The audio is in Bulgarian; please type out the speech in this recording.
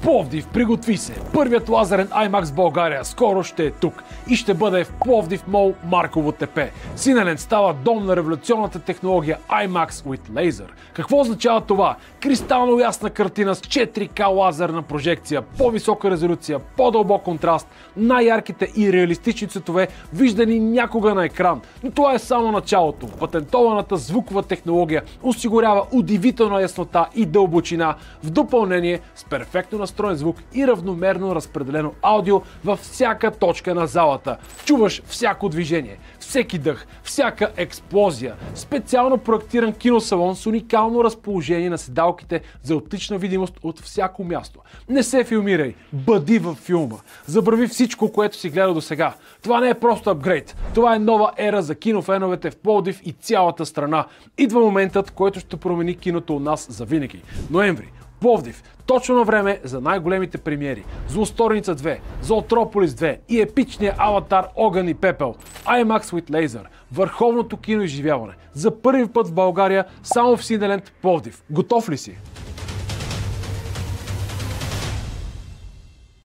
Пловдив, приготви се! Първият лазерен IMAX в България скоро ще е тук и ще бъде в Пловдив Мол Марково тепе. Синелен става дом на революционната технология IMAX with Laser. Какво означава това? Кристално ясна картина с 4K лазерна прожекция, по-висока резолюция, по-дълбок контраст, най-ярките и реалистични цветове, виждани някога на екран. Но това е само началото. Патентованата звукова технология осигурява удивителна яснота и дълбочина в допълнение с перфектно настроен звук и равномерно разпределено аудио във всяка точка на залата. Чуваш всяко движение, всеки дъх, всяка експлозия. Специално проектиран киносалон с уникално разположение на седалките за отлична видимост от всяко място. Не се филмирай, бъди във филма. Забрави всичко, което си гледал до сега. Това не е просто апгрейд. Това е нова ера за кинофеновете в Пловдив и цялата страна. Идва моментът, който ще промени киното у нас завинаги. Ноември. Пловдив. Точно на време за най-големите премиери. Злосторница 2, Зоотрополис 2 и епичния аватар Огън и пепел. IMAX with Laser. Върховното киноизживяване. За първи път в България само в Синеленд Пловдив. Готов ли си?